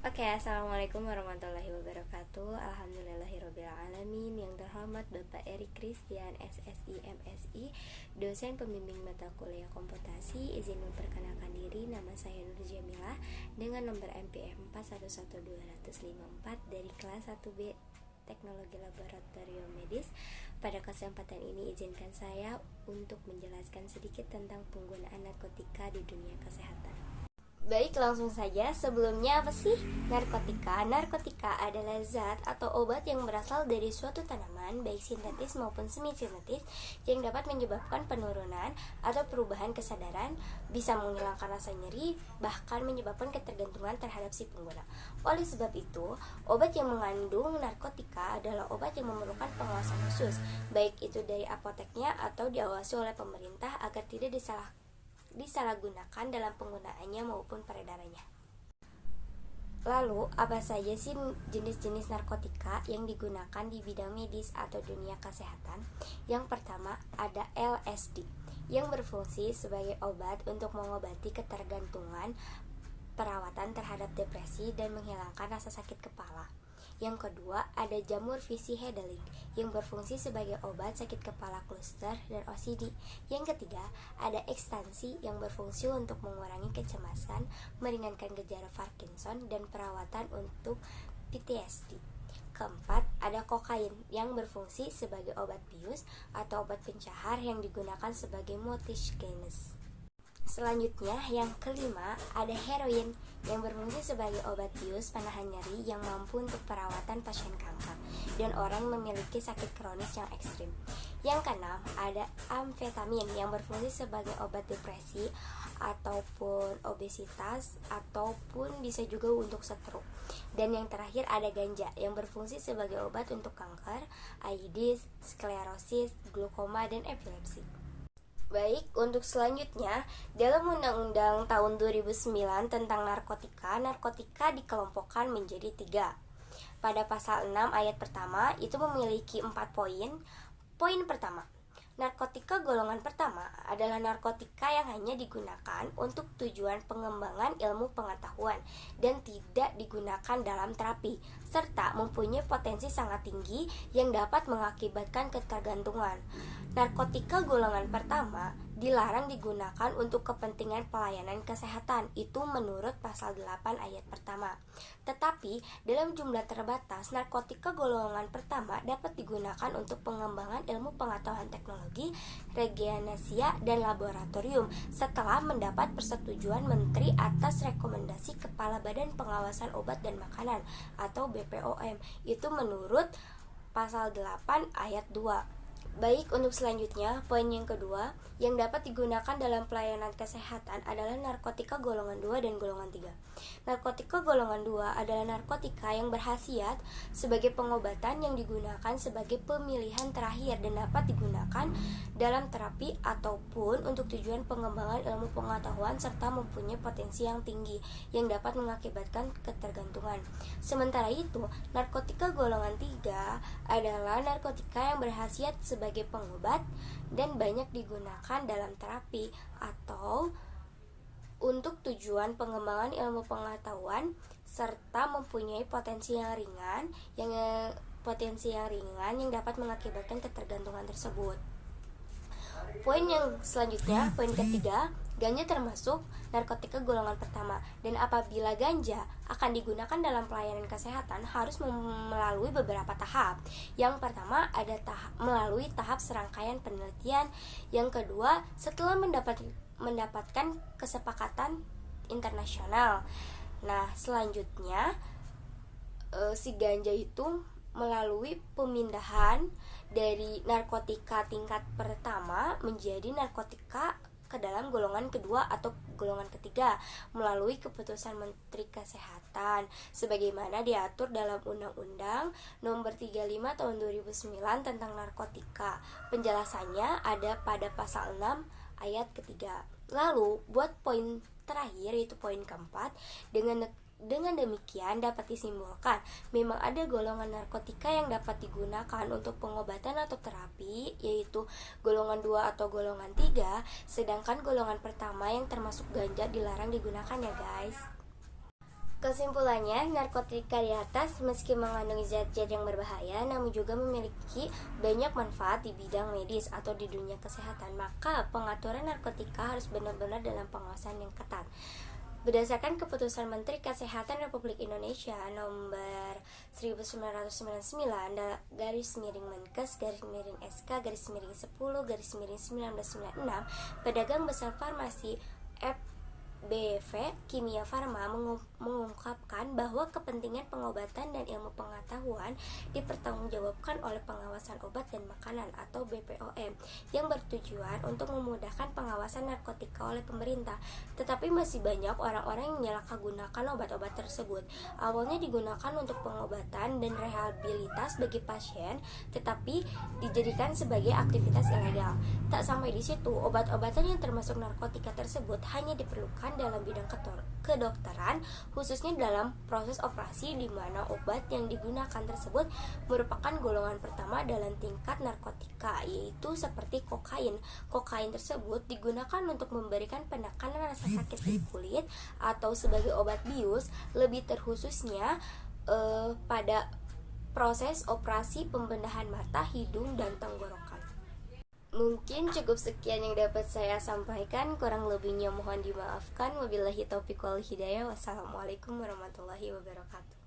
Oke, assalamualaikum warahmatullahi wabarakatuh. Alhamdulillahirobbilalamin. Yang terhormat Bapak Eri Christian, SSI, MSI, dosen pembimbing mata kuliah komputasi. Izin memperkenalkan diri, nama saya Nur Jamilah dengan nomor MPF 411254 dari kelas 1B Teknologi Laboratorium Medis. Pada kesempatan ini izinkan saya untuk menjelaskan sedikit tentang penggunaan narkotika di dunia kesehatan. Baik, langsung saja. Sebelumnya, apa sih narkotika? Narkotika adalah zat atau obat yang berasal dari suatu tanaman, baik sintetis maupun semi-sintetis, yang dapat menyebabkan penurunan atau perubahan kesadaran, bisa menghilangkan rasa nyeri, bahkan menyebabkan ketergantungan terhadap si pengguna. Oleh sebab itu, obat yang mengandung narkotika adalah obat yang memerlukan pengawasan khusus, baik itu dari apoteknya atau diawasi oleh pemerintah agar tidak disalahgunakan dalam penggunaannya maupun peredarannya. Lalu, apa saja sih jenis-jenis narkotika yang digunakan di bidang medis atau dunia kesehatan? Yang pertama, ada LSD, yang berfungsi sebagai obat untuk mengobati ketergantungan, perawatan terhadap depresi, dan menghilangkan rasa sakit kepala. Yang kedua, ada jamur psychedelic yang berfungsi sebagai obat sakit kepala cluster dan OCD. Yang ketiga, ada ekstansi yang berfungsi untuk mengurangi kecemasan, meringankan gejala Parkinson, dan perawatan untuk PTSD. Keempat, ada kokain yang berfungsi sebagai obat bius atau obat pencahar yang digunakan sebagai multigenes. Selanjutnya, yang kelima, ada heroin yang berfungsi sebagai obat bius penahan nyeri yang mampu untuk perawatan pasien kanker dan orang memiliki sakit kronis yang ekstrim. Yang keenam, ada amfetamin yang berfungsi sebagai obat depresi ataupun obesitas ataupun bisa juga untuk stroke. Dan yang terakhir, ada ganja yang berfungsi sebagai obat untuk kanker, AIDS, sklerosis, glaukoma, dan epilepsi. Baik, untuk selanjutnya, dalam Undang-Undang tahun 2009 tentang narkotika dikelompokkan menjadi 3. Pada pasal 6 ayat pertama, itu memiliki 4 poin. Poin pertama, narkotika golongan pertama adalah narkotika yang hanya digunakan untuk tujuan pengembangan ilmu pengetahuan dan tidak digunakan dalam terapi, serta mempunyai potensi sangat tinggi yang dapat mengakibatkan ketergantungan. Narkotika golongan pertama dilarang digunakan untuk kepentingan pelayanan kesehatan, itu menurut pasal 8 ayat pertama. Tetapi, dalam jumlah terbatas, narkotika golongan pertama dapat digunakan untuk pengembangan ilmu pengetahuan teknologi, regenesia, dan laboratorium setelah mendapat persetujuan Menteri atas rekomendasi Kepala Badan Pengawasan Obat dan Makanan atau BPOM, itu menurut pasal 8 ayat 2. Baik, untuk selanjutnya, poin yang kedua, yang dapat digunakan dalam pelayanan kesehatan adalah narkotika golongan 2 dan golongan 3. Narkotika golongan 2 adalah narkotika yang berkhasiat sebagai pengobatan yang digunakan sebagai pemilihan terakhir dan dapat digunakan dalam terapi ataupun untuk tujuan pengembangan ilmu pengetahuan serta mempunyai potensi yang tinggi yang dapat mengakibatkan ketergantungan. Sementara itu, narkotika golongan 3 adalah narkotika yang berkhasiat sebagai pengobat dan banyak digunakan dalam terapi atau untuk tujuan pengembangan ilmu pengetahuan serta mempunyai potensi yang ringan yang dapat mengakibatkan ketergantungan tersebut. Poin yang selanjutnya, poin ketiga, ganja termasuk narkotika golongan pertama, dan apabila ganja akan digunakan dalam pelayanan kesehatan harus melalui beberapa tahap. Yang pertama, ada melalui tahap serangkaian penelitian. Yang kedua, setelah mendapatkan kesepakatan internasional. Nah, selanjutnya si ganja itu melalui pemindahan dari narkotika tingkat pertama menjadi narkotika ke dalam golongan kedua atau golongan ketiga melalui keputusan Menteri Kesehatan sebagaimana diatur dalam Undang-Undang Nomor 35 Tahun 2009 tentang narkotika. Penjelasannya ada pada pasal 6 ayat ketiga. Lalu buat poin terakhir, yaitu poin keempat, dengan demikian dapat disimpulkan memang ada golongan narkotika yang dapat digunakan untuk pengobatan atau terapi, yaitu golongan 2 atau golongan 3, sedangkan golongan pertama yang termasuk ganja dilarang digunakan ya guys. Kesimpulannya, narkotika di atas meski mengandung zat-zat yang berbahaya, namun juga memiliki banyak manfaat di bidang medis atau di dunia kesehatan. Maka pengaturan narkotika harus benar-benar dalam pengawasan yang ketat. Berdasarkan keputusan Menteri Kesehatan Republik Indonesia nomor 1999/Menkes/SK/10/1996, pedagang besar farmasi FBV Kimia Farma mengungkapkan bahwa kepentingan pengobatan dan ilmu pengetahuan dipertanggungjawabkan oleh Pengawasan Obat dan Makanan atau BPOM yang bertujuan untuk memudahkan pengawasan narkotika oleh pemerintah. Tetapi masih banyak orang-orang yang menyalahgunakan obat-obat tersebut. Awalnya digunakan untuk pengobatan dan rehabilitas bagi pasien, tetapi dijadikan sebagai aktivitas ilegal. Tak sampai di situ, obat-obatan yang termasuk narkotika tersebut hanya diperlukan dalam bidang kedokteran, khususnya dalam proses operasi, di mana obat yang digunakan tersebut merupakan golongan pertama dalam tingkat narkotika, yaitu seperti kokain. Kokain tersebut digunakan untuk memberikan penekanan rasa sakit di kulit atau sebagai obat bius, lebih terkhususnya pada proses operasi pembedahan mata, hidung, dan tenggorokan. Mungkin cukup sekian yang dapat saya sampaikan, kurang lebihnya mohon dimaafkan. Wabillahi taufiq wal hidayah. Wassalamualaikum warahmatullahi wabarakatuh.